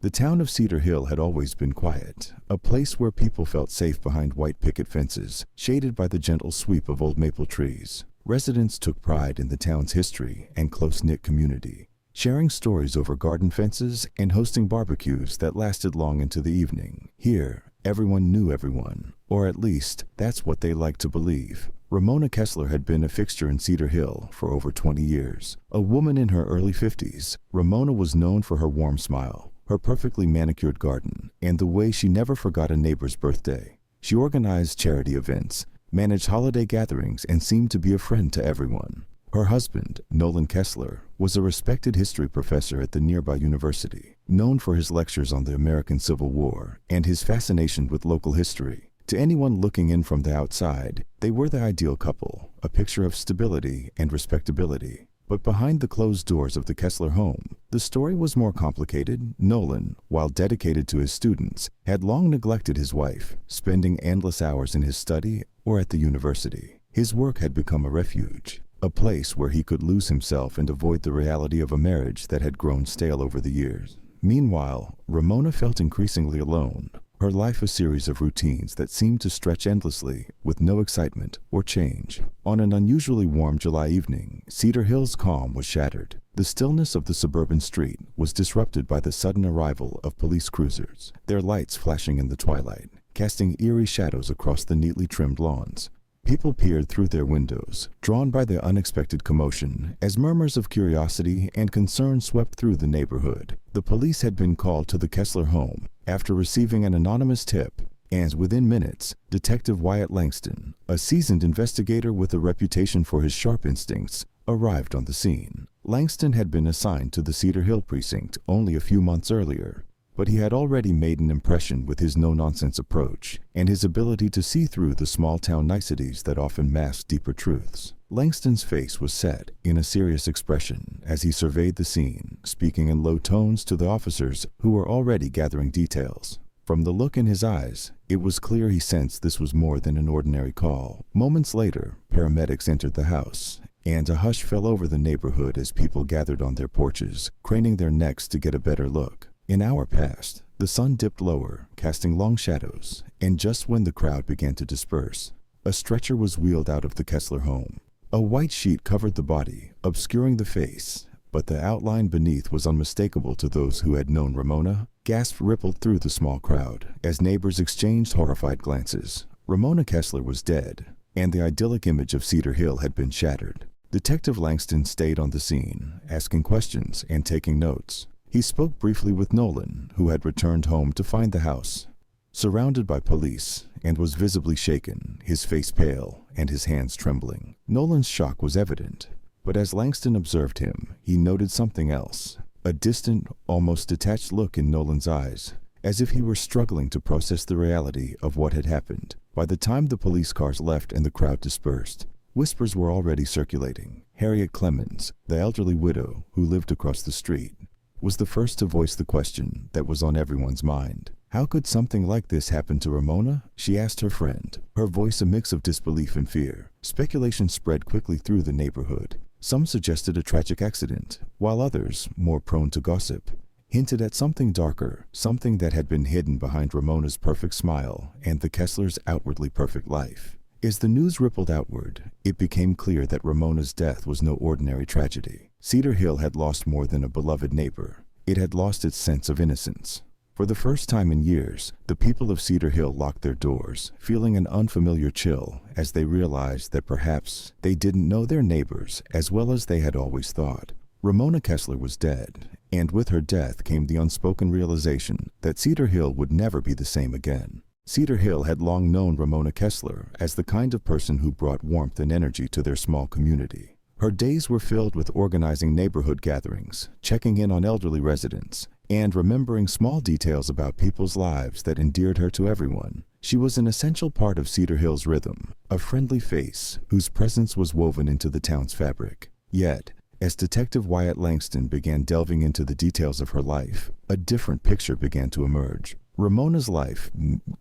The town of Cedar Hill had always been quiet, a place where people felt safe behind white picket fences, shaded by the gentle sweep of old maple trees. Residents took pride in the town's history and close-knit community, sharing stories over garden fences and hosting barbecues that lasted long into the evening. Here, everyone knew everyone, or at least, that's what they liked to believe. Ramona Kesler had been a fixture in Cedar Hill for over 20 years. A woman in her early 50s, Ramona was known for her warm smile, her perfectly manicured garden, and the way she never forgot a neighbor's birthday. She organized charity events, managed holiday gatherings, and seemed to be a friend to everyone. Her husband, Nolan Kesler, was a respected history professor at the nearby university, known for his lectures on the American Civil War and his fascination with local history. To anyone looking in from the outside, they were the ideal couple, a picture of stability and respectability. But behind the closed doors of the Kesler home, the story was more complicated. Nolan, while dedicated to his students, had long neglected his wife, spending endless hours in his study or at the university. His work had become a refuge, a place where he could lose himself and avoid the reality of a marriage that had grown stale over the years. Meanwhile, Ramona felt increasingly alone, her life a series of routines that seemed to stretch endlessly with no excitement or change. On an unusually warm July evening, Cedar Hill's calm was shattered. The stillness of the suburban street was disrupted by the sudden arrival of police cruisers, their lights flashing in the twilight, casting eerie shadows across the neatly trimmed lawns. People peered through their windows, drawn by the unexpected commotion, as murmurs of curiosity and concern swept through the neighborhood. The police had been called to the Kesler home after receiving an anonymous tip, and within minutes, Detective Wyatt Langston, a seasoned investigator with a reputation for his sharp instincts, arrived on the scene. Langston had been assigned to the Cedar Hill precinct only a few months earlier, but he had already made an impression with his no-nonsense approach and his ability to see through the small-town niceties that often mask deeper truths. Langston's face was set in a serious expression as he surveyed the scene, speaking in low tones to the officers who were already gathering details. From the look in his eyes, it was clear he sensed this was more than an ordinary call. Moments later, paramedics entered the house, and a hush fell over the neighborhood as people gathered on their porches, craning their necks to get a better look. An hour passed. The sun dipped lower, casting long shadows, and just when the crowd began to disperse, a stretcher was wheeled out of the Kesler home. A white sheet covered the body, obscuring the face, but the outline beneath was unmistakable to those who had known Ramona. Gasps rippled through the small crowd as neighbors exchanged horrified glances. Ramona Kesler was dead, and the idyllic image of Cedar Hill had been shattered. Detective Langston stayed on the scene, asking questions and taking notes. He spoke briefly with Nolan, who had returned home to find the house surrounded by police and was visibly shaken, his face pale and his hands trembling. Nolan's shock was evident, but as Langston observed him, he noted something else, a distant, almost detached look in Nolan's eyes, as if he were struggling to process the reality of what had happened. By the time the police cars left and the crowd dispersed, whispers were already circulating. Harriet Clemens, the elderly widow who lived across the street, was the first to voice the question that was on everyone's mind. How could something like this happen to Ramona? She asked her friend, her voice a mix of disbelief and fear. Speculation spread quickly through the neighborhood. Some suggested a tragic accident, while others, more prone to gossip, hinted at something darker, something that had been hidden behind Ramona's perfect smile and the Keslers' outwardly perfect life. As the news rippled outward, it became clear that Ramona's death was no ordinary tragedy. Cedar Hill had lost more than a beloved neighbor. It had lost its sense of innocence. For the first time in years, the people of Cedar Hill locked their doors, feeling an unfamiliar chill as they realized that perhaps they didn't know their neighbors as well as they had always thought. Ramona Kesler was dead, and with her death came the unspoken realization that Cedar Hill would never be the same again. Cedar Hill had long known Ramona Kesler as the kind of person who brought warmth and energy to their small community. Her days were filled with organizing neighborhood gatherings, checking in on elderly residents, and remembering small details about people's lives that endeared her to everyone. She was an essential part of Cedar Hill's rhythm, a friendly face whose presence was woven into the town's fabric. Yet, as Detective Wyatt Langston began delving into the details of her life, a different picture began to emerge. Ramona's life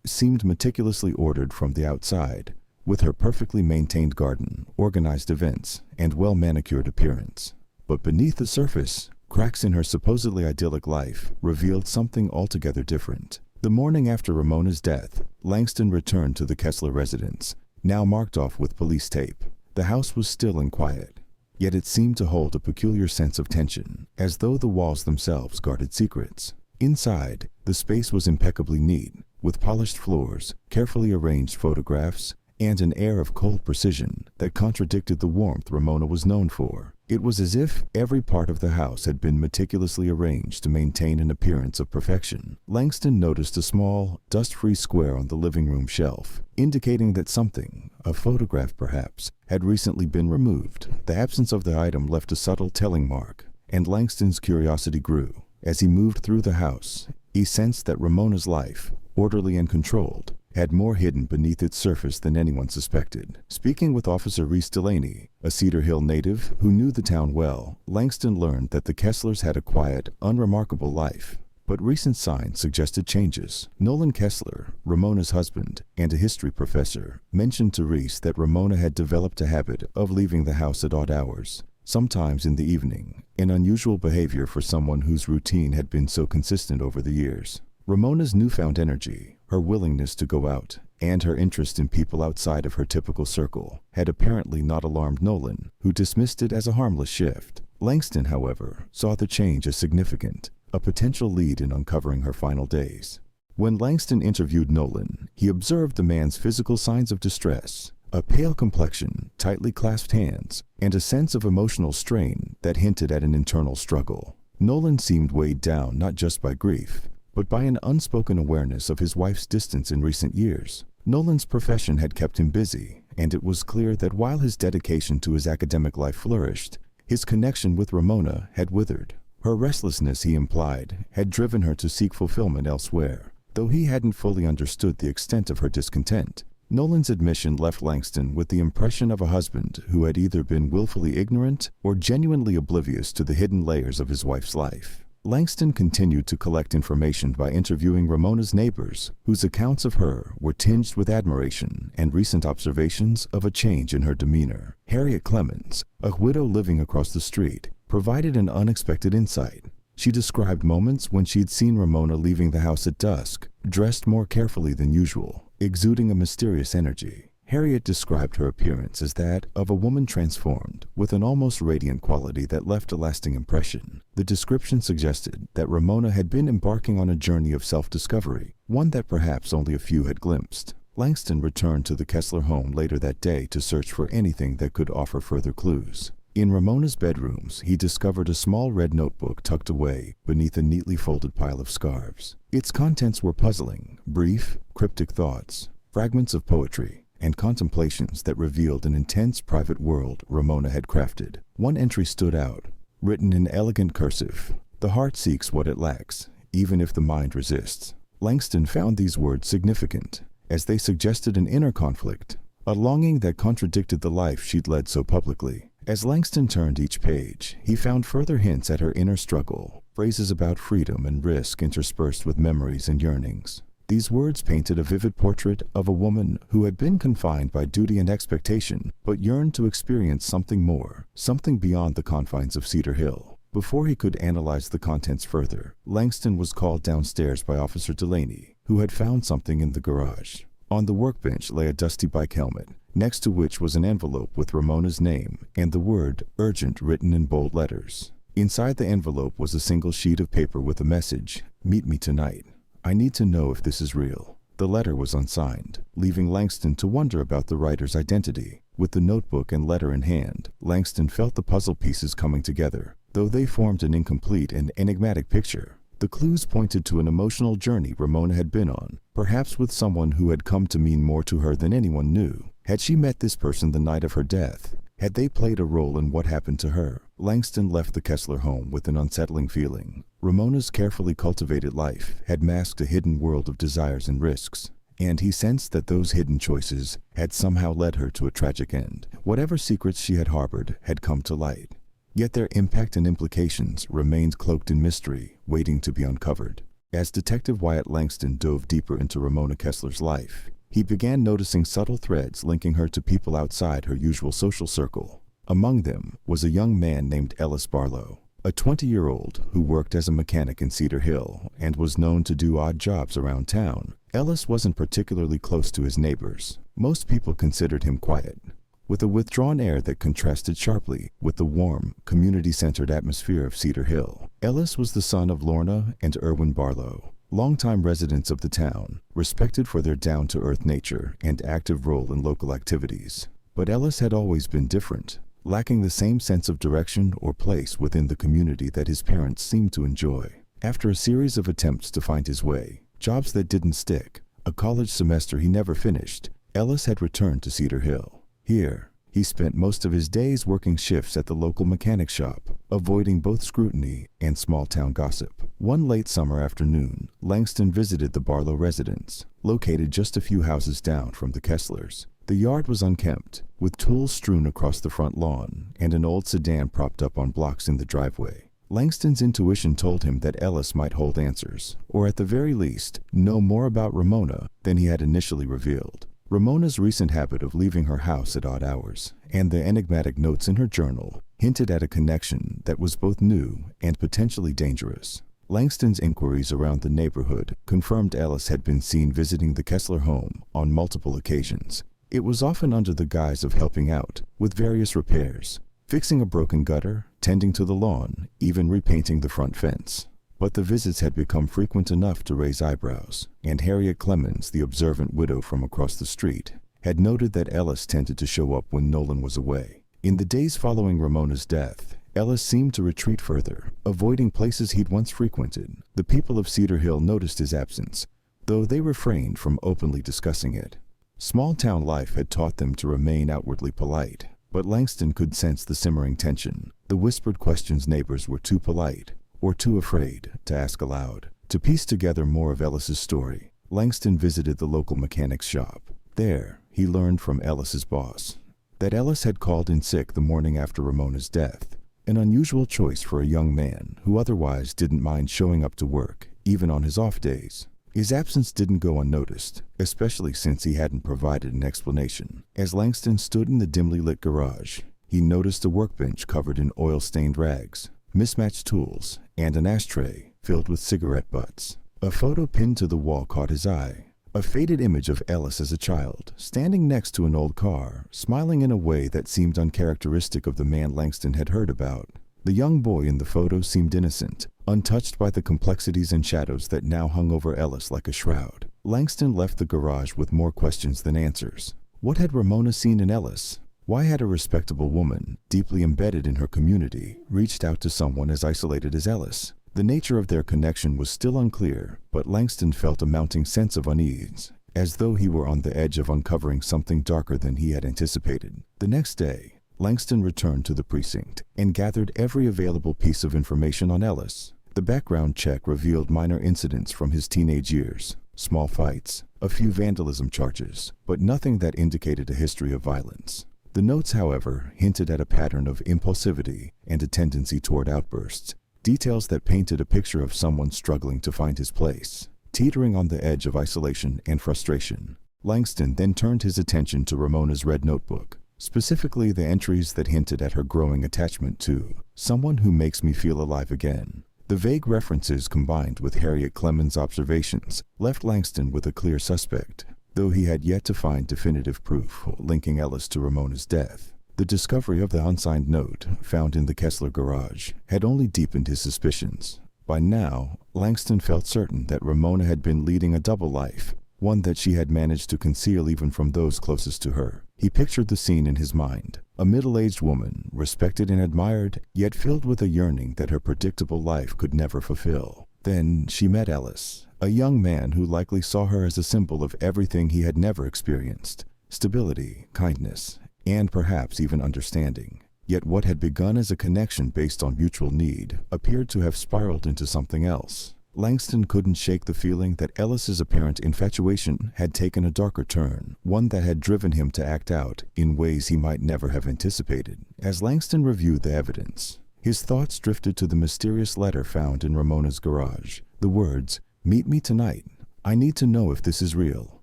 seemed meticulously ordered from the outside, with her perfectly maintained garden, organized events, and well-manicured appearance. But beneath the surface, cracks in her supposedly idyllic life revealed something altogether different. The morning after Ramona's death, Langston returned to the Kesler residence, now marked off with police tape. The house was still and quiet, yet it seemed to hold a peculiar sense of tension, as though the walls themselves guarded secrets. Inside, the space was impeccably neat, with polished floors, carefully arranged photographs, and an air of cold precision that contradicted the warmth Ramona was known for. It was as if every part of the house had been meticulously arranged to maintain an appearance of perfection. Langston noticed a small, dust-free square on the living room shelf, indicating that something, a photograph perhaps, had recently been removed. The absence of the item left a subtle telling mark, and Langston's curiosity grew. As he moved through the house, he sensed that Ramona's life, orderly and controlled, had more hidden beneath its surface than anyone suspected. Speaking with Officer Reese Delaney, a Cedar Hill native who knew the town well, Langston learned that the Keslers had a quiet, unremarkable life. But recent signs suggested changes. Nolan Kesler, Ramona's husband and a history professor, mentioned to Reese that Ramona had developed a habit of leaving the house at odd hours, sometimes in the evening, an unusual behavior for someone whose routine had been so consistent over the years. Ramona's newfound energy, her willingness to go out, and her interest in people outside of her typical circle had apparently not alarmed Nolan, who dismissed it as a harmless shift. Langston, however, saw the change as significant, a potential lead in uncovering her final days. When Langston interviewed Nolan, he observed the man's physical signs of distress, a pale complexion, tightly clasped hands, and a sense of emotional strain that hinted at an internal struggle. Nolan seemed weighed down not just by grief, but by an unspoken awareness of his wife's distance in recent years. Nolan's profession had kept him busy, and it was clear that while his dedication to his academic life flourished, his connection with Ramona had withered. Her restlessness, he implied, had driven her to seek fulfillment elsewhere, though he hadn't fully understood the extent of her discontent. Nolan's admission left Langston with the impression of a husband who had either been willfully ignorant or genuinely oblivious to the hidden layers of his wife's life. Langston continued to collect information by interviewing Ramona's neighbors, whose accounts of her were tinged with admiration and recent observations of a change in her demeanor. Harriet Clemens, a widow living across the street, provided an unexpected insight. She described moments when she'd seen Ramona leaving the house at dusk, dressed more carefully than usual, exuding a mysterious energy. Harriet described her appearance as that of a woman transformed, with an almost radiant quality that left a lasting impression. The description suggested that Ramona had been embarking on a journey of self-discovery, one that perhaps only a few had glimpsed. Langston returned to the Kesler home later that day to search for anything that could offer further clues. In Ramona's bedrooms, he discovered a small red notebook tucked away beneath a neatly folded pile of scarves. Its contents were puzzling, brief, cryptic thoughts, fragments of poetry, and contemplations that revealed an intense private world Ramona had crafted. One entry stood out, written in elegant cursive: "The heart seeks what it lacks, even if the mind resists." Langston found these words significant, as they suggested an inner conflict, a longing that contradicted the life she'd led so publicly. As Langston turned each page, he found further hints at her inner struggle, phrases about freedom and risk interspersed with memories and yearnings. These words painted a vivid portrait of a woman who had been confined by duty and expectation, but yearned to experience something more, something beyond the confines of Cedar Hill. Before he could analyze the contents further, Langston was called downstairs by Officer Delaney, who had found something in the garage. On the workbench lay a dusty bike helmet, next to which was an envelope with Ramona's name and the word "urgent" written in bold letters. Inside the envelope was a single sheet of paper with a message: "Meet me tonight. I need to know if this is real." The letter was unsigned, leaving Langston to wonder about the writer's identity. With the notebook and letter in hand, Langston felt the puzzle pieces coming together, though they formed an incomplete and enigmatic picture. The clues pointed to an emotional journey Ramona had been on, perhaps with someone who had come to mean more to her than anyone knew. Had she met this person the night of her death? Had they played a role in what happened to her? Langston left the Kesler home with an unsettling feeling. Ramona's carefully cultivated life had masked a hidden world of desires and risks, and he sensed that those hidden choices had somehow led her to a tragic end. Whatever secrets she had harbored had come to light, yet their impact and implications remained cloaked in mystery, waiting to be uncovered. As Detective Wyatt Langston dove deeper into Ramona Kesler's life, he began noticing subtle threads linking her to people outside her usual social circle. Among them was a young man named Ellis Barlo. a 20-year-old who worked as a mechanic in Cedar Hill and was known to do odd jobs around town. Ellis wasn't particularly close to his neighbors. Most people considered him quiet, with a withdrawn air that contrasted sharply with the warm, community-centered atmosphere of Cedar Hill. Ellis was the son of Lorna and Erwin Barlo, longtime residents of the town, respected for their down-to-earth nature and active role in local activities. But Ellis had always been different, lacking the same sense of direction or place within the community that his parents seemed to enjoy. After a series of attempts to find his way, jobs that didn't stick, a college semester he never finished, Ellis had returned to Cedar Hill. Here, he spent most of his days working shifts at the local mechanic shop, avoiding both scrutiny and small-town gossip. One late summer afternoon, Langston visited the Barlo residence, located just a few houses down from the Keslers. The yard was unkempt, with tools strewn across the front lawn and an old sedan propped up on blocks in the driveway. Langston's intuition told him that Ellis might hold answers, or at the very least, know more about Ramona than he had initially revealed. Ramona's recent habit of leaving her house at odd hours and the enigmatic notes in her journal hinted at a connection that was both new and potentially dangerous. Langston's inquiries around the neighborhood confirmed Ellis had been seen visiting the Kesler home on multiple occasions. It was often under the guise of helping out with various repairs, fixing a broken gutter, tending to the lawn, even repainting the front fence. But the visits had become frequent enough to raise eyebrows, and Harriet Clemens, the observant widow from across the street, had noted that Ellis tended to show up when Nolan was away. In the days following Ramona's death, Ellis seemed to retreat further, avoiding places he'd once frequented. The people of Cedar Hill noticed his absence, though they refrained from openly discussing it. Small-town life had taught them to remain outwardly polite, but Langston could sense the simmering tension. The whispered questions neighbors were too polite or too afraid to ask aloud. To piece together more of Ellis's story, Langston visited the local mechanic's shop. There, he learned from Ellis's boss that Ellis had called in sick the morning after Ramona's death, an unusual choice for a young man who otherwise didn't mind showing up to work, even on his off days. His absence didn't go unnoticed, especially since he hadn't provided an explanation. As Langston stood in the dimly lit garage, he noticed a workbench covered in oil-stained rags, mismatched tools, and an ashtray filled with cigarette butts. A photo pinned to the wall caught his eye. A faded image of Ellis as a child, standing next to an old car, smiling in a way that seemed uncharacteristic of the man Langston had heard about. The young boy in the photo seemed innocent, untouched by the complexities and shadows that now hung over Ellis like a shroud. Langston left the garage with more questions than answers. What had Ramona seen in Ellis? Why had a respectable woman, deeply embedded in her community, reached out to someone as isolated as Ellis? The nature of their connection was still unclear, but Langston felt a mounting sense of unease, as though he were on the edge of uncovering something darker than he had anticipated. The next day, Langston returned to the precinct and gathered every available piece of information on Ellis. The background check revealed minor incidents from his teenage years, small fights, a few vandalism charges, but nothing that indicated a history of violence. The notes, however, hinted at a pattern of impulsivity and a tendency toward outbursts, details that painted a picture of someone struggling to find his place, teetering on the edge of isolation and frustration. Langston then turned his attention to Ramona's red notebook, specifically the entries that hinted at her growing attachment to someone who makes me feel alive again. The vague references combined with Harriet Clemens' observations left Langston with a clear suspect, though he had yet to find definitive proof linking Ellis to Ramona's death. The discovery of the unsigned note found in the Kesler garage had only deepened his suspicions. By now, Langston felt certain that Ramona had been leading a double life, one that she had managed to conceal even from those closest to her. He pictured the scene in his mind, a middle-aged woman, respected and admired, yet filled with a yearning that her predictable life could never fulfill. Then she met Ellis, a young man who likely saw her as a symbol of everything he had never experienced: stability, kindness, and perhaps even understanding. Yet what had begun as a connection based on mutual need appeared to have spiraled into something else. Langston couldn't shake the feeling that Ellis's apparent infatuation had taken a darker turn, one that had driven him to act out in ways he might never have anticipated. As Langston reviewed the evidence, his thoughts drifted to the mysterious letter found in Ramona's garage. The words, "Meet me tonight. I need to know if this is real,"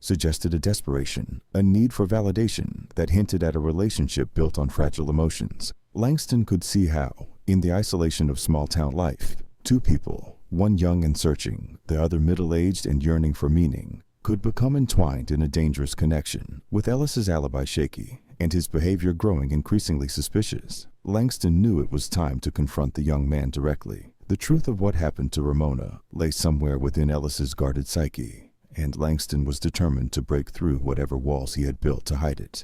suggested a desperation, a need for validation that hinted at a relationship built on fragile emotions. Langston could see how, In the isolation of small-town life, two people, one young and searching, the other middle-aged and yearning for meaning, could become entwined in a dangerous connection. With Ellis's alibi shaky and his behavior growing increasingly suspicious, Langston knew it was time to confront the young man directly. The truth of what happened to Ramona lay somewhere within Ellis's guarded psyche, and Langston was determined to break through whatever walls he had built to hide it.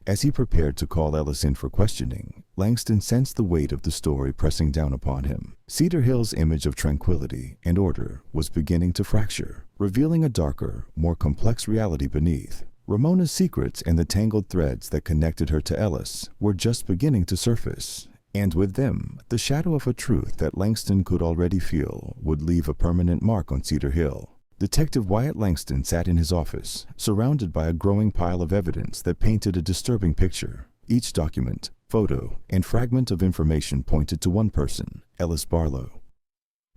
As he prepared to call Ellis in for questioning, Langston sensed the weight of the story pressing down upon him. Cedar Hill's image of tranquility and order was beginning to fracture, revealing a darker, more complex reality beneath. Ramona's secrets and the tangled threads that connected her to Ellis were just beginning to surface, and with them, the shadow of a truth that Langston could already feel would leave a permanent mark on Cedar Hill. Detective Wyatt Langston sat in his office, surrounded by a growing pile of evidence that painted a disturbing picture. Each document, photo, and fragment of information pointed to one person, Ellis Barlo.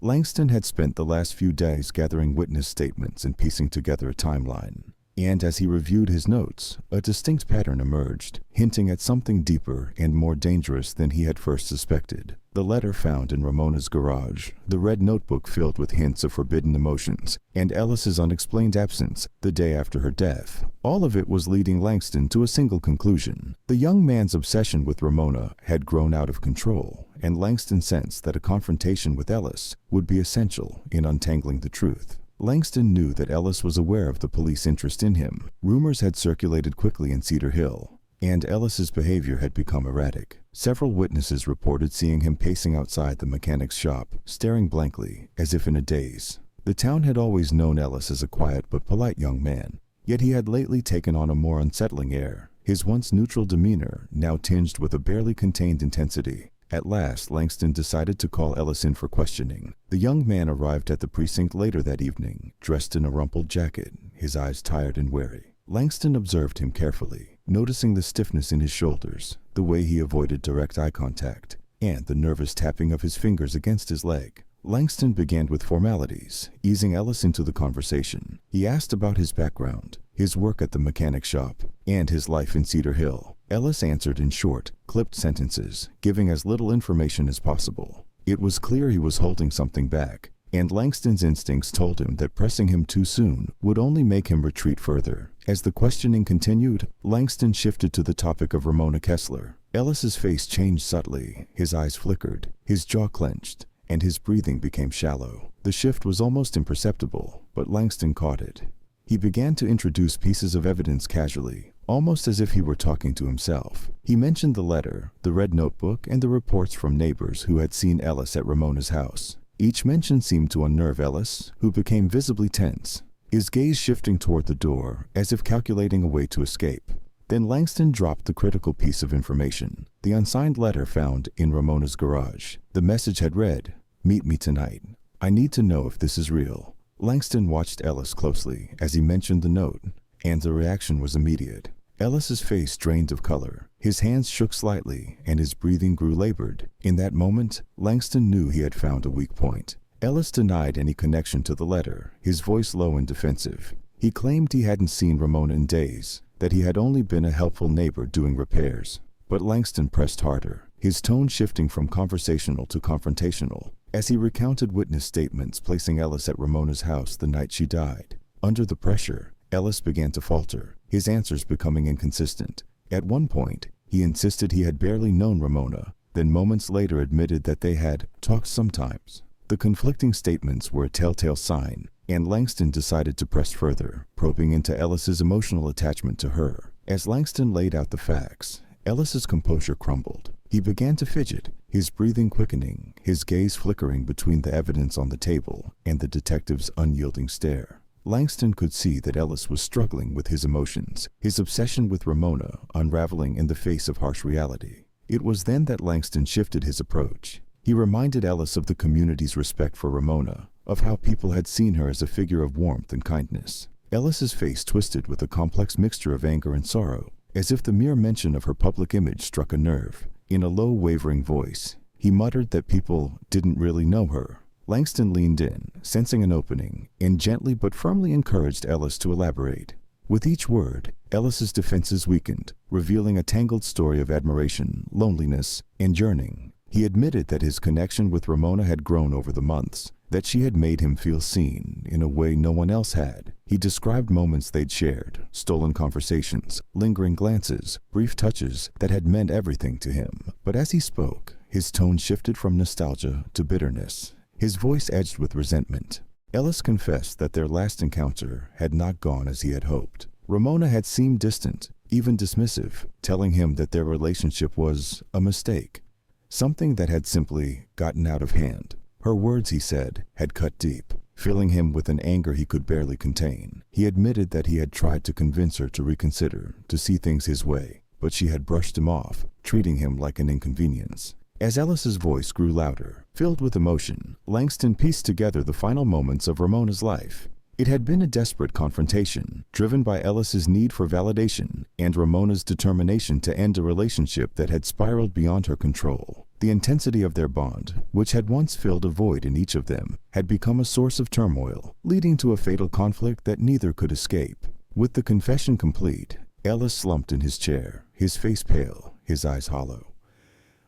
Langston had spent the last few days gathering witness statements and piecing together a timeline. And as he reviewed his notes, a distinct pattern emerged, hinting at something deeper and more dangerous than he had first suspected. The letter found in Ramona's garage, the red notebook filled with hints of forbidden emotions, and Ellis's unexplained absence the day after her death. All of it was leading Langston to a single conclusion. The young man's obsession with Ramona had grown out of control, and Langston sensed that a confrontation with Ellis would be essential in untangling the truth. Langston knew that Ellis was aware of the police interest in him. Rumors had circulated quickly in Cedar Hill, and Ellis's behavior had become erratic. Several witnesses reported seeing him pacing outside the mechanic's shop, staring blankly, as if in a daze. The town had always known Ellis as a quiet but polite young man, yet he had lately taken on a more unsettling air, his once neutral demeanor now tinged with a barely contained intensity. At last, Langston decided to call Ellis in for questioning. The young man arrived at the precinct later that evening, dressed in a rumpled jacket, his eyes tired and weary. Langston observed him carefully, noticing the stiffness in his shoulders, the way he avoided direct eye contact, and the nervous tapping of his fingers against his leg. Langston began with formalities, easing Ellis into the conversation. He asked about his background, his work at the mechanic shop, and his life in Cedar Hill. Ellis answered in short, clipped sentences, giving as little information as possible. It was clear he was holding something back, and Langston's instincts told him that pressing him too soon would only make him retreat further. As the questioning continued, Langston shifted to the topic of Ramona Kesler. Ellis's face changed subtly, his eyes flickered, his jaw clenched, and his breathing became shallow. The shift was almost imperceptible, but Langston caught it. He began to introduce pieces of evidence casually, almost as if he were talking to himself. He mentioned the letter, the red notebook, and the reports from neighbors who had seen Ellis at Ramona's house. Each mention seemed to unnerve Ellis, who became visibly tense, his gaze shifting toward the door, as if calculating a way to escape. Then Langston dropped the critical piece of information, the unsigned letter found in Ramona's garage. The message had read, "Meet me tonight. I need to know if this is real." Langston watched Ellis closely as he mentioned the note, and the reaction was immediate. Ellis's face drained of color, his hands shook slightly, and his breathing grew labored. In that moment, Langston knew he had found a weak point. Ellis denied any connection to the letter, his voice low and defensive. He claimed he hadn't seen Ramona in days, that he had only been a helpful neighbor doing repairs. But Langston pressed harder, his tone shifting from conversational to confrontational, as he recounted witness statements placing Ellis at Ramona's house the night she died. Under the pressure, Ellis began to falter, his answers becoming inconsistent. At one point, he insisted he had barely known Ramona, then moments later admitted that they had talked sometimes. The conflicting statements were a telltale sign, and Langston decided to press further, probing into Ellis's emotional attachment to her. As Langston laid out the facts, Ellis's composure crumbled. He began to fidget, his breathing quickening, his gaze flickering between the evidence on the table and the detective's unyielding stare. Langston could see that Ellis was struggling with his emotions, his obsession with Ramona unraveling in the face of harsh reality. It was then that Langston shifted his approach. He reminded Ellis of the community's respect for Ramona, of how people had seen her as a figure of warmth and kindness. Ellis's face twisted with a complex mixture of anger and sorrow, as if the mere mention of her public image struck a nerve. In a low, wavering voice, he muttered that people didn't really know her. Langston leaned in, sensing an opening, and gently but firmly encouraged Ellis to elaborate. With each word, Ellis's defenses weakened, revealing a tangled story of admiration, loneliness, and yearning. He admitted that his connection with Ramona had grown over the months, that she had made him feel seen in a way no one else had. He described moments they'd shared, stolen conversations, lingering glances, brief touches that had meant everything to him. But as he spoke, his tone shifted from nostalgia to bitterness, his voice edged with resentment. Ellis confessed that their last encounter had not gone as he had hoped. Ramona had seemed distant, even dismissive, telling him that their relationship was a mistake, something that had simply gotten out of hand. Her words, he said, had cut deep, filling him with an anger he could barely contain. He admitted that he had tried to convince her to reconsider, to see things his way, but she had brushed him off, treating him like an inconvenience. As Ellis's voice grew louder, filled with emotion, Langston pieced together the final moments of Ramona's life. It had been a desperate confrontation, driven by Ellis's need for validation and Ramona's determination to end a relationship that had spiraled beyond her control. The intensity of their bond, which had once filled a void in each of them, had become a source of turmoil, leading to a fatal conflict that neither could escape. With the confession complete, Ellis slumped in his chair, his face pale, his eyes hollow.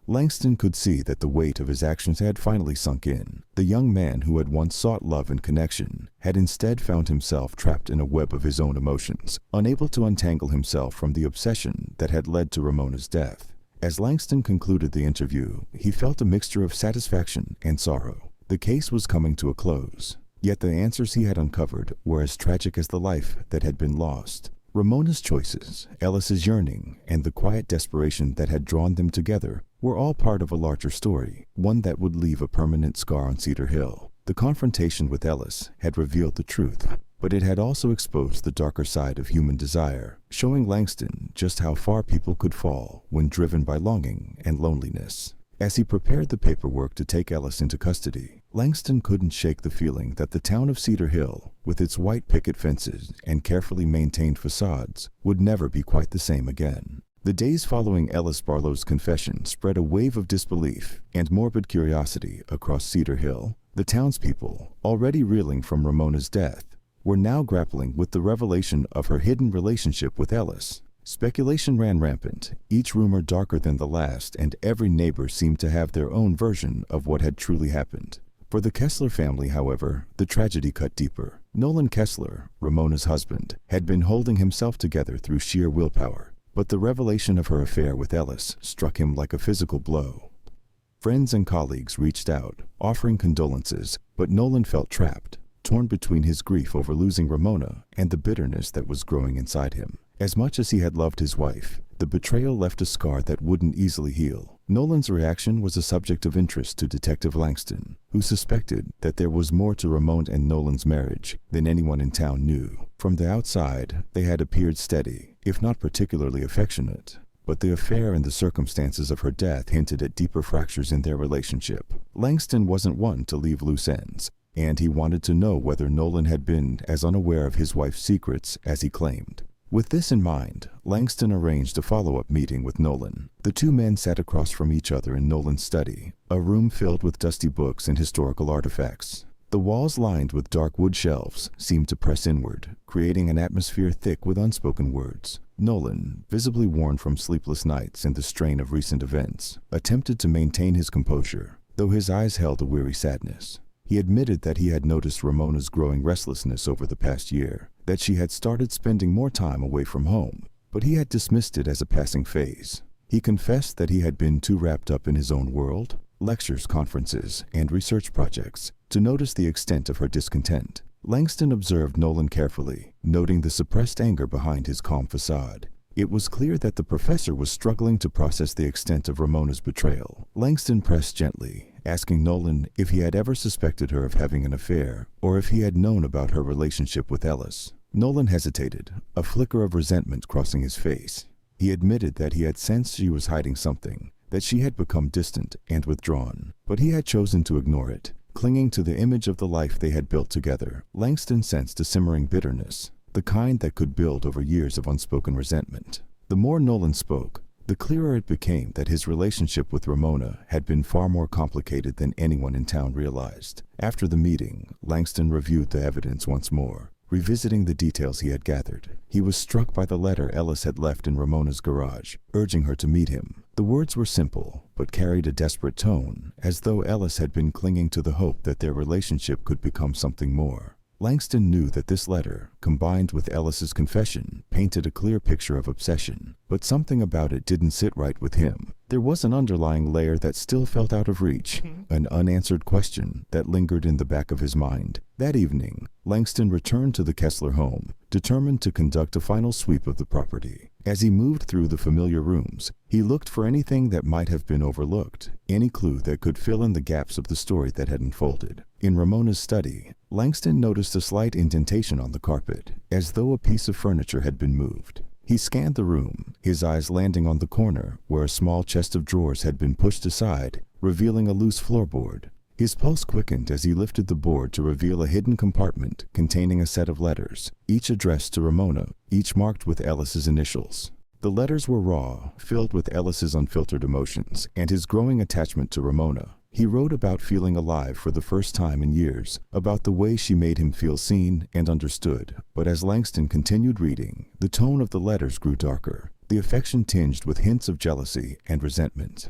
Langston could see that the weight of his actions had finally sunk in. The young man who had once sought love and connection had instead found himself trapped in a web of his own emotions, unable to untangle himself from the obsession that had led to Ramona's death. As Langston concluded the interview, he felt a mixture of satisfaction and sorrow. The case was coming to a close, yet the answers he had uncovered were as tragic as the life that had been lost. Ramona's choices, Ellis's yearning, and the quiet desperation that had drawn them together were all part of a larger story, one that would leave a permanent scar on Cedar Hill. The confrontation with Ellis had revealed the truth, but it had also exposed the darker side of human desire, showing Langston just how far people could fall when driven by longing and loneliness. As he prepared the paperwork to take Ellis into custody, Langston couldn't shake the feeling that the town of Cedar Hill, with its white picket fences and carefully maintained facades, would never be quite the same again. The days following Ellis Barlo's confession spread a wave of disbelief and morbid curiosity across Cedar Hill. The townspeople, already reeling from Ramona's death, were now grappling with the revelation of her hidden relationship with Ellis. Speculation ran rampant, each rumor darker than the last, and every neighbor seemed to have their own version of what had truly happened. For the Kesler family, however, the tragedy cut deeper. Nolan Kesler, Ramona's husband, had been holding himself together through sheer willpower, but the revelation of her affair with Ellis struck him like a physical blow. Friends and colleagues reached out, offering condolences, but Nolan felt trapped, torn between his grief over losing Ramona and the bitterness that was growing inside him. As much as he had loved his wife, the betrayal left a scar that wouldn't easily heal. Nolan's reaction was a subject of interest to Detective Langston, who suspected that there was more to Ramona and Nolan's marriage than anyone in town knew. From the outside, they had appeared steady, if not particularly affectionate, but the affair and the circumstances of her death hinted at deeper fractures in their relationship. Langston wasn't one to leave loose ends, and he wanted to know whether Nolan had been as unaware of his wife's secrets as he claimed. With this in mind, Langston arranged a follow-up meeting with Nolan. The two men sat across from each other in Nolan's study, a room filled with dusty books and historical artifacts. The walls lined with dark wood shelves seemed to press inward, creating an atmosphere thick with unspoken words. Nolan, visibly worn from sleepless nights and the strain of recent events, attempted to maintain his composure, though his eyes held a weary sadness. He admitted that he had noticed Ramona's growing restlessness over the past year, that she had started spending more time away from home, but he had dismissed it as a passing phase. He confessed that he had been too wrapped up in his own world, lectures, conferences, and research projects, to notice the extent of her discontent. Langston observed Nolan carefully, noting the suppressed anger behind his calm facade. It was clear that the professor was struggling to process the extent of Ramona's betrayal. Langston pressed gently, asking Nolan if he had ever suspected her of having an affair, or if he had known about her relationship with Ellis. Nolan hesitated, a flicker of resentment crossing his face. He admitted that he had sensed she was hiding something, that she had become distant and withdrawn, but he had chosen to ignore it, clinging to the image of the life they had built together. Langston sensed a simmering bitterness, the kind that could build over years of unspoken resentment. The more Nolan spoke, the clearer it became that his relationship with Ramona had been far more complicated than anyone in town realized. After the meeting, Langston reviewed the evidence once more, revisiting the details he had gathered. He was struck by the letter Ellis had left in Ramona's garage, urging her to meet him. The words were simple, but carried a desperate tone, as though Ellis had been clinging to the hope that their relationship could become something more. Langston knew that this letter, combined with Ellis's confession, painted a clear picture of obsession, but something about it didn't sit right with him. There was an underlying layer that still felt out of reach, an unanswered question that lingered in the back of his mind. That evening, Langston returned to the Kesler home, determined to conduct a final sweep of the property. As he moved through the familiar rooms, he looked for anything that might have been overlooked, any clue that could fill in the gaps of the story that had unfolded. In Ramona's study, Langston noticed a slight indentation on the carpet, as though a piece of furniture had been moved. He scanned the room, his eyes landing on the corner where a small chest of drawers had been pushed aside, revealing a loose floorboard. His pulse quickened as he lifted the board to reveal a hidden compartment containing a set of letters, each addressed to Ramona, each marked with Ellis's initials. The letters were raw, filled with Ellis's unfiltered emotions and his growing attachment to Ramona. He wrote about feeling alive for the first time in years, about the way she made him feel seen and understood. But as Langston continued reading, the tone of the letters grew darker, the affection tinged with hints of jealousy and resentment.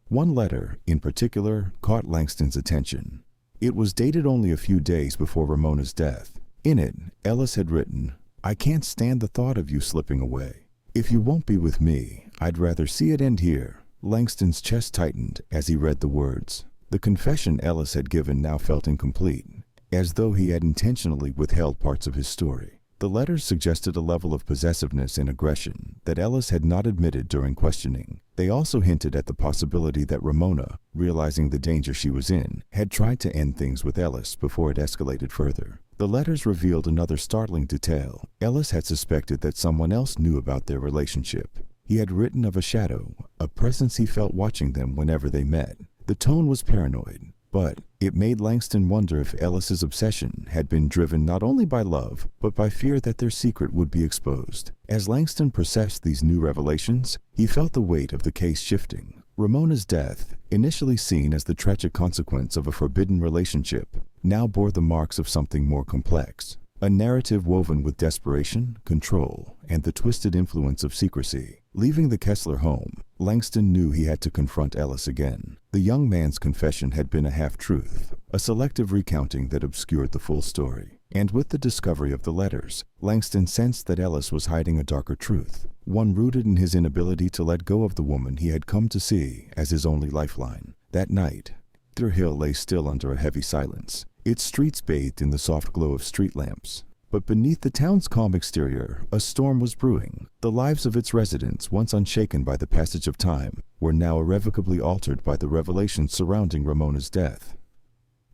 One letter, in particular, caught Langston's attention. It was dated only a few days before Ramona's death. In it, Ellis had written, "I can't stand the thought of you slipping away. If you won't be with me, I'd rather see it end here." Langston's chest tightened as he read the words. The confession Ellis had given now felt incomplete, as though he had intentionally withheld parts of his story. The letters suggested a level of possessiveness and aggression that Ellis had not admitted during questioning. They also hinted at the possibility that Ramona, realizing the danger she was in, had tried to end things with Ellis before it escalated further. The letters revealed another startling detail. Ellis had suspected that someone else knew about their relationship. He had written of a shadow, a presence he felt watching them whenever they met. The tone was paranoid, but it made Langston wonder if Ellis's obsession had been driven not only by love, but by fear that their secret would be exposed. As Langston processed these new revelations, he felt the weight of the case shifting. Ramona's death, initially seen as the tragic consequence of a forbidden relationship, now bore the marks of something more complex. A narrative woven with desperation, control, and the twisted influence of secrecy. Leaving the Kesler home, Langston knew he had to confront Ellis again. The young man's confession had been a half-truth, a selective recounting that obscured the full story. And with the discovery of the letters, Langston sensed that Ellis was hiding a darker truth, one rooted in his inability to let go of the woman he had come to see as his only lifeline. That night, Cedar Hill lay still under a heavy silence, its streets bathed in the soft glow of street lamps. But beneath the town's calm exterior, a storm was brewing. The lives of its residents, once unshaken by the passage of time, were now irrevocably altered by the revelations surrounding Ramona's death.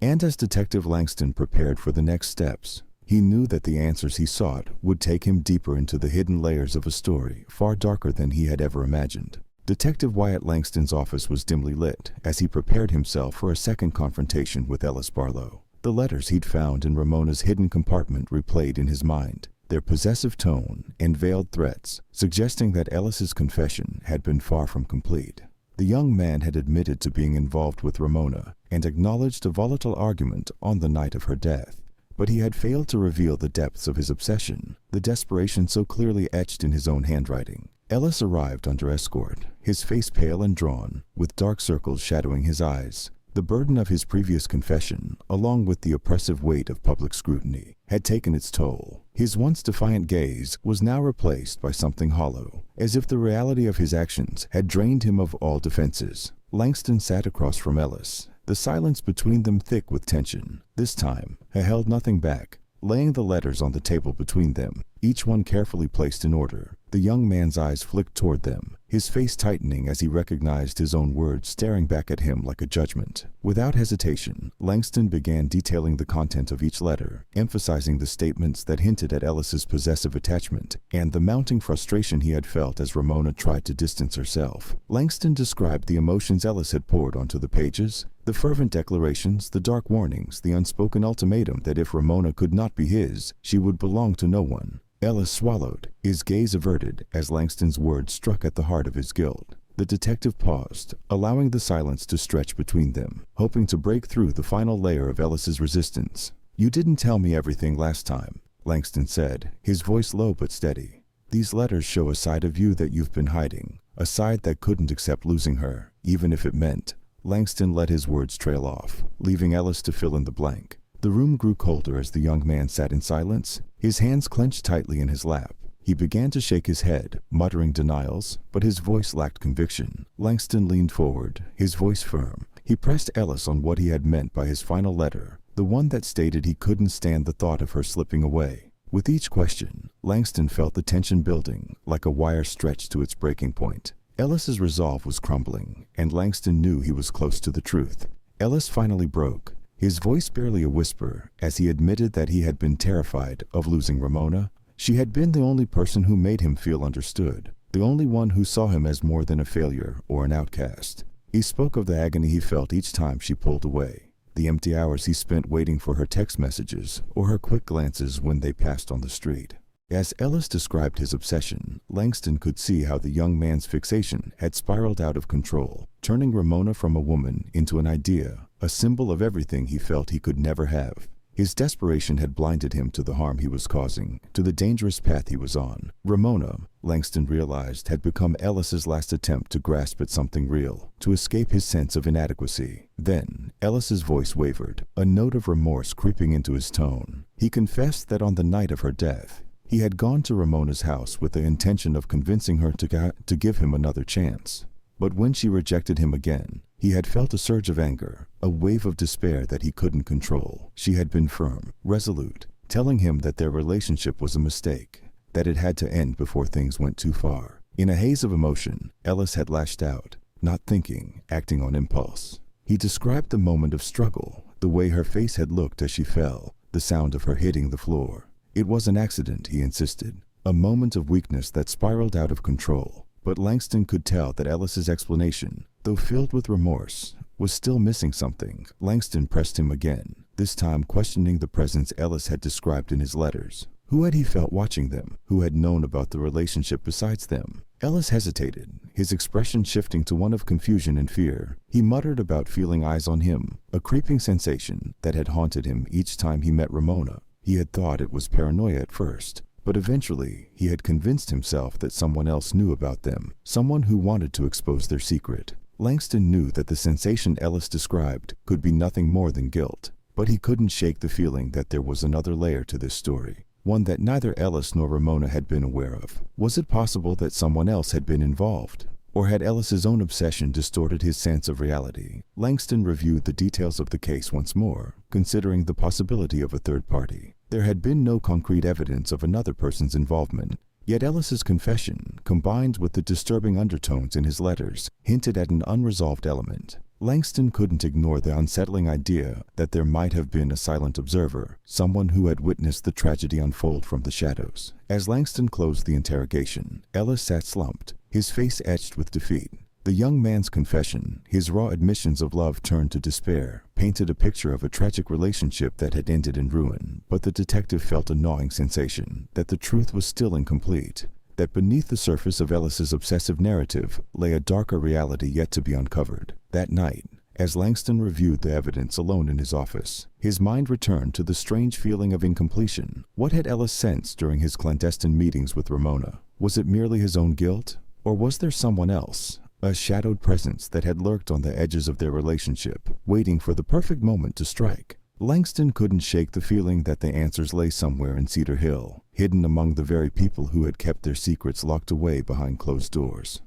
And as Detective Langston prepared for the next steps, he knew that the answers he sought would take him deeper into the hidden layers of a story far darker than he had ever imagined. Detective Wyatt Langston's office was dimly lit as he prepared himself for a second confrontation with Ellis Barlo. The letters he'd found in Ramona's hidden compartment replayed in his mind, their possessive tone and veiled threats, suggesting that Ellis's confession had been far from complete. The young man had admitted to being involved with Ramona and acknowledged a volatile argument on the night of her death. But he had failed to reveal the depths of his obsession, the desperation so clearly etched in his own handwriting. Ellis arrived under escort, his face pale and drawn, with dark circles shadowing his eyes. The burden of his previous confession, along with the oppressive weight of public scrutiny, had taken its toll. His once defiant gaze was now replaced by something hollow, as if the reality of his actions had drained him of all defenses. Langston sat across from Ellis, the silence between them thick with tension. This time, he held nothing back, laying the letters on the table between them, each one carefully placed in order. The young man's eyes flicked toward them, his face tightening as he recognized his own words staring back at him like a judgment. Without hesitation, Langston began detailing the content of each letter, emphasizing the statements that hinted at Ellis's possessive attachment and the mounting frustration he had felt as Ramona tried to distance herself. Langston described the emotions Ellis had poured onto the pages, the fervent declarations, the dark warnings, the unspoken ultimatum that if Ramona could not be his, she would belong to no one. Ellis swallowed, his gaze averted as Langston's words struck at the heart of his guilt. The detective paused, allowing the silence to stretch between them, hoping to break through the final layer of Ellis's resistance. "You didn't tell me everything last time," Langston said, his voice low but steady. "These letters show a side of you that you've been hiding, a side that couldn't accept losing her, even if it meant. Langston let his words trail off, leaving Ellis to fill in the blank. The room grew colder as the young man sat in silence, his hands clenched tightly in his lap. He began to shake his head, muttering denials, but his voice lacked conviction. Langston leaned forward, his voice firm. He pressed Ellis on what he had meant by his final letter, the one that stated he couldn't stand the thought of her slipping away. With each question, Langston felt the tension building, like a wire stretched to its breaking point. Ellis's resolve was crumbling, and Langston knew he was close to the truth. Ellis finally broke, his voice barely a whisper, as he admitted that he had been terrified of losing Ramona. She had been the only person who made him feel understood, the only one who saw him as more than a failure or an outcast. He spoke of the agony he felt each time she pulled away, the empty hours he spent waiting for her text messages or her quick glances when they passed on the street. As Ellis described his obsession, Langston could see how the young man's fixation had spiraled out of control, turning Ramona from a woman into an idea, a symbol of everything he felt he could never have. His desperation had blinded him to the harm he was causing, to the dangerous path he was on. Ramona, Langston realized, had become Ellis's last attempt to grasp at something real, to escape his sense of inadequacy. Then, Ellis's voice wavered, a note of remorse creeping into his tone. He confessed that on the night of her death, he had gone to Ramona's house with the intention of convincing her to give him another chance. But when she rejected him again, he had felt a surge of anger, a wave of despair that he couldn't control. She had been firm, resolute, telling him that their relationship was a mistake, that it had to end before things went too far. In a haze of emotion, Ellis had lashed out, not thinking, acting on impulse. He described the moment of struggle, the way her face had looked as she fell, the sound of her hitting the floor. It was an accident, he insisted, a moment of weakness that spiraled out of control. But Langston could tell that Ellis's explanation, though filled with remorse, was still missing something. Langston pressed him again, this time questioning the presence Ellis had described in his letters. Who had he felt watching them? Who had known about the relationship besides them? Ellis hesitated, his expression shifting to one of confusion and fear. He muttered about feeling eyes on him, a creeping sensation that had haunted him each time he met Ramona. He had thought it was paranoia at first, but eventually he had convinced himself that someone else knew about them, someone who wanted to expose their secret. Langston knew that the sensation Ellis described could be nothing more than guilt, but he couldn't shake the feeling that there was another layer to this story, one that neither Ellis nor Ramona had been aware of. Was it possible that someone else had been involved? Or had Ellis's own obsession distorted his sense of reality? Langston reviewed the details of the case once more, considering the possibility of a third party. There had been no concrete evidence of another person's involvement, yet Ellis's confession, combined with the disturbing undertones in his letters, hinted at an unresolved element. Langston couldn't ignore the unsettling idea that there might have been a silent observer, someone who had witnessed the tragedy unfold from the shadows. As Langston closed the interrogation, Ellis sat slumped, his face etched with defeat. The young man's confession, his raw admissions of love turned to despair, painted a picture of a tragic relationship that had ended in ruin. But the detective felt a gnawing sensation that the truth was still incomplete, that beneath the surface of Ellis's obsessive narrative lay a darker reality yet to be uncovered. That night, as Langston reviewed the evidence alone in his office, his mind returned to the strange feeling of incompletion. What had Ellis sensed during his clandestine meetings with Ramona? Was it merely his own guilt? Or was there someone else, a shadowed presence that had lurked on the edges of their relationship, waiting for the perfect moment to strike? Langston couldn't shake the feeling that the answers lay somewhere in Cedar Hill, hidden among the very people who had kept their secrets locked away behind closed doors.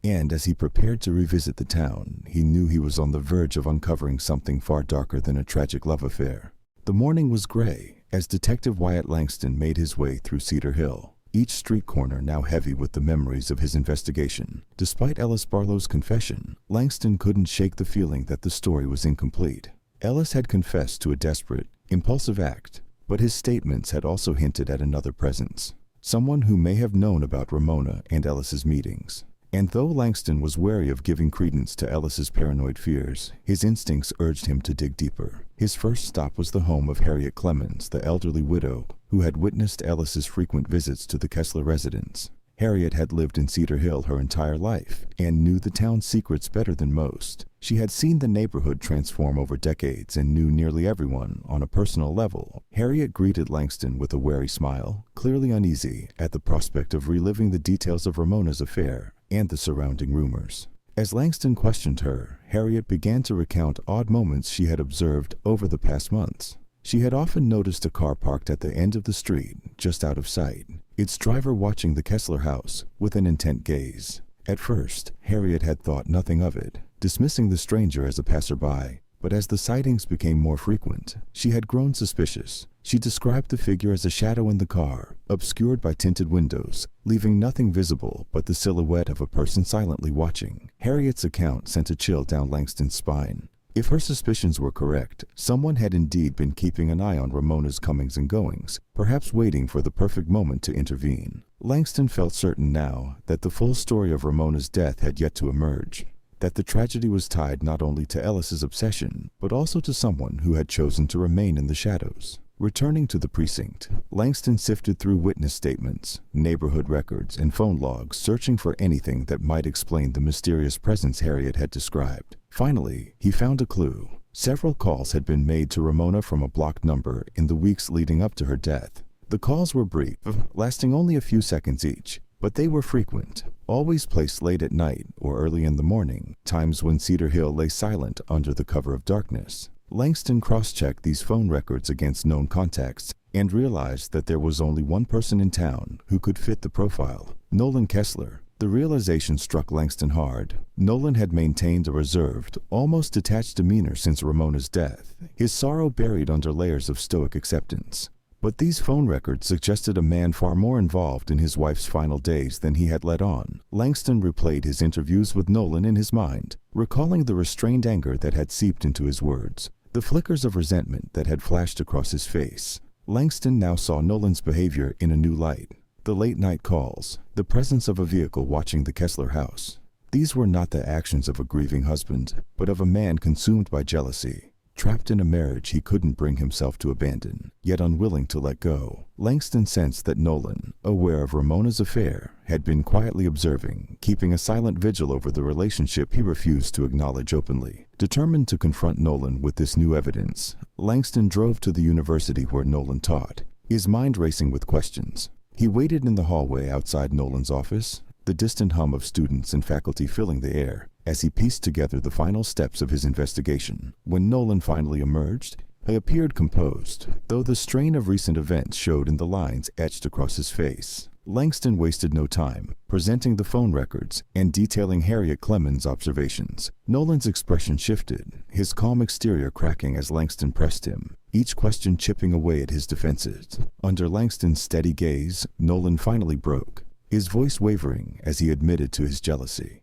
And as he prepared to revisit the town, he knew he was on the verge of uncovering something far darker than a tragic love affair. The morning was gray as Detective Wyatt Langston made his way through Cedar Hill, each street corner now heavy with the memories of his investigation. Despite Ellis Barlo's confession, Langston couldn't shake the feeling that the story was incomplete. Ellis had confessed to a desperate, impulsive act, but his statements had also hinted at another presence, someone who may have known about Ramona and Ellis's meetings. And though Langston was wary of giving credence to Ellis's paranoid fears, his instincts urged him to dig deeper. His first stop was the home of Harriet Clemens, the elderly widow who had witnessed Ellis's frequent visits to the Kesler residence. Harriet had lived in Cedar Hill her entire life and knew the town's secrets better than most. She had seen the neighborhood transform over decades and knew nearly everyone on a personal level. Harriet greeted Langston with a wary smile, clearly uneasy at the prospect of reliving the details of Ramona's affair. and the surrounding rumors. As Langston questioned her, Harriet began to recount odd moments she had observed over the past months. She had often noticed a car parked at the end of the street, just out of sight, its driver watching the Kesler house with an intent gaze. At first, Harriet had thought nothing of it, dismissing the stranger as a passerby, but as the sightings became more frequent, she had grown suspicious. She described the figure as a shadow in the car, obscured by tinted windows, leaving nothing visible but the silhouette of a person silently watching. Harriet's account sent a chill down Langston's spine. If her suspicions were correct, someone had indeed been keeping an eye on Ramona's comings and goings, perhaps waiting for the perfect moment to intervene. Langston felt certain now that the full story of Ramona's death had yet to emerge, that the tragedy was tied not only to Ellis's obsession, but also to someone who had chosen to remain in the shadows. Returning to the precinct, Langston sifted through witness statements, neighborhood records, and phone logs, searching for anything that might explain the mysterious presence Harriet had described. Finally, he found a clue. Several calls had been made to Ramona from a blocked number in the weeks leading up to her death. The calls were brief, lasting only a few seconds each, but they were frequent, always placed late at night or early in the morning, times when Cedar Hill lay silent under the cover of darkness. Langston cross-checked these phone records against known contacts and realized that there was only one person in town who could fit the profile: Nolan Kesler. The realization struck Langston hard. Nolan had maintained a reserved, almost detached demeanor since Ramona's death, his sorrow buried under layers of stoic acceptance. But these phone records suggested a man far more involved in his wife's final days than he had let on. Langston replayed his interviews with Nolan in his mind, recalling the restrained anger that had seeped into his words, the flickers of resentment that had flashed across his face. Langston now saw Nolan's behavior in a new light. The late-night calls, the presence of a vehicle watching the Kesler house. These were not the actions of a grieving husband, but of a man consumed by jealousy. Trapped in a marriage he couldn't bring himself to abandon, yet unwilling to let go. Langston sensed that Nolan, aware of Ramona's affair, had been quietly observing, keeping a silent vigil over the relationship he refused to acknowledge openly. Determined to confront Nolan with this new evidence, Langston drove to the university where Nolan taught, his mind racing with questions. He waited in the hallway outside Nolan's office, the distant hum of students and faculty filling the air, as he pieced together the final steps of his investigation. When Nolan finally emerged, he appeared composed, though the strain of recent events showed in the lines etched across his face. Langston wasted no time, presenting the phone records and detailing Harriet Clemens' observations. Nolan's expression shifted, his calm exterior cracking as Langston pressed him, each question chipping away at his defenses. Under Langston's steady gaze, Nolan finally broke, his voice wavering as he admitted to his jealousy.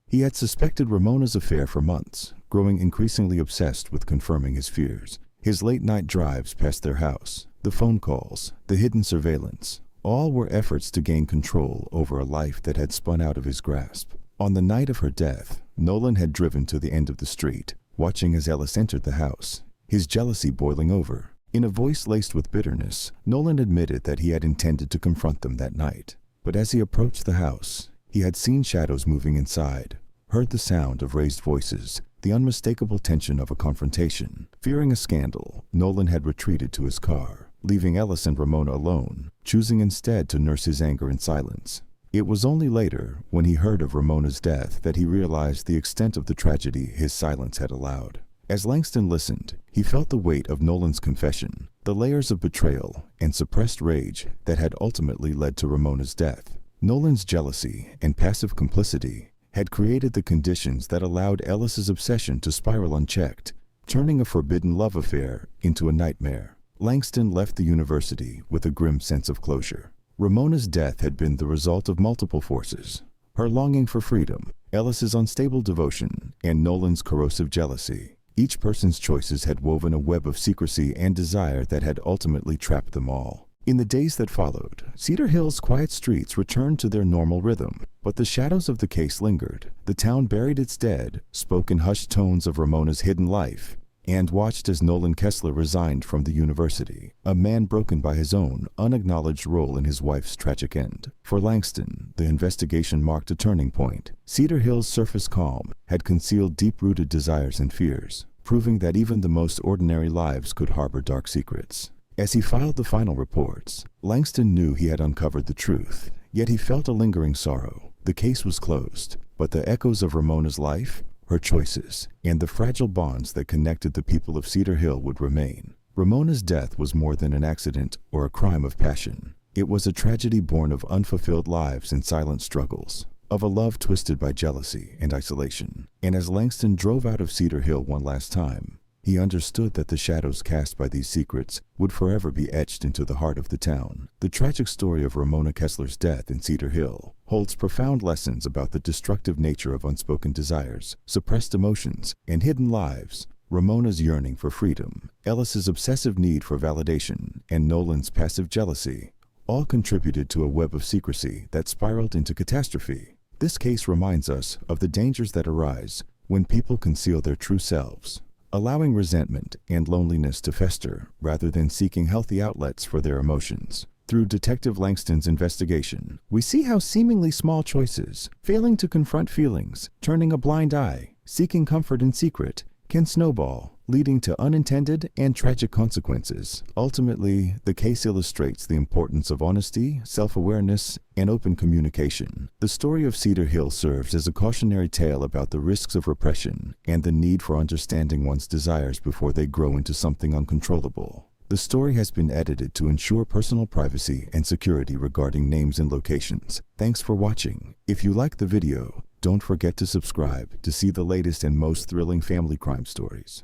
He had suspected Ramona's affair for months, growing increasingly obsessed with confirming his fears. His late-night drives past their house, the phone calls, the hidden surveillance, all were efforts to gain control over a life that had spun out of his grasp. On the night of her death, Nolan had driven to the end of the street, watching as Ellis entered the house, his jealousy boiling over. In a voice laced with bitterness, Nolan admitted that he had intended to confront them that night. But as he approached the house, he had seen shadows moving inside, heard the sound of raised voices, the unmistakable tension of a confrontation. Fearing a scandal, Nolan had retreated to his car, leaving Ellis and Ramona alone, choosing instead to nurse his anger in silence. It was only later, when he heard of Ramona's death, that he realized the extent of the tragedy his silence had allowed. As Langston listened, he felt the weight of Nolan's confession, the layers of betrayal and suppressed rage that had ultimately led to Ramona's death. Nolan's jealousy and passive complicity had created the conditions that allowed Ellis's obsession to spiral unchecked, turning a forbidden love affair into a nightmare. Langston left the university with a grim sense of closure. Ramona's death had been the result of multiple forces: her longing for freedom, Ellis's unstable devotion, and Nolan's corrosive jealousy. Each person's choices had woven a web of secrecy and desire that had ultimately trapped them all. In the days that followed, Cedar Hill's quiet streets returned to their normal rhythm, but the shadows of the case lingered. The town buried its dead, spoke in hushed tones of Ramona's hidden life, and watched as Nolan Kesler resigned from the university, a man broken by his own unacknowledged role in his wife's tragic end. For Langston, the investigation marked a turning point. Cedar Hill's surface calm had concealed deep-rooted desires and fears, proving that even the most ordinary lives could harbor dark secrets. As he filed the final reports, Langston knew he had uncovered the truth, yet he felt a lingering sorrow. The case was closed, but the echoes of Ramona's life, her choices, and the fragile bonds that connected the people of Cedar Hill would remain. Ramona's death was more than an accident or a crime of passion. It was a tragedy born of unfulfilled lives and silent struggles, of a love twisted by jealousy and isolation. And as Langston drove out of Cedar Hill one last time, he understood that the shadows cast by these secrets would forever be etched into the heart of the town. The tragic story of Ramona Kesler's death in Cedar Hill holds profound lessons about the destructive nature of unspoken desires, suppressed emotions, and hidden lives. Ramona's yearning for freedom, Ellis's obsessive need for validation, and Nolan's passive jealousy all contributed to a web of secrecy that spiraled into catastrophe. This case reminds us of the dangers that arise when people conceal their true selves, allowing resentment and loneliness to fester rather than seeking healthy outlets for their emotions. Through Detective Langston's investigation, we see how seemingly small choices, failing to confront feelings, turning a blind eye, seeking comfort in secret, can snowball, leading to unintended and tragic consequences. Ultimately, the case illustrates the importance of honesty, self-awareness, and open communication. The story of Cedar Hill serves as a cautionary tale about the risks of repression and the need for understanding one's desires before they grow into something uncontrollable. The story has been edited to ensure personal privacy and security regarding names and locations. Thanks for watching. If you like the video, don't forget to subscribe to see the latest and most thrilling family crime stories.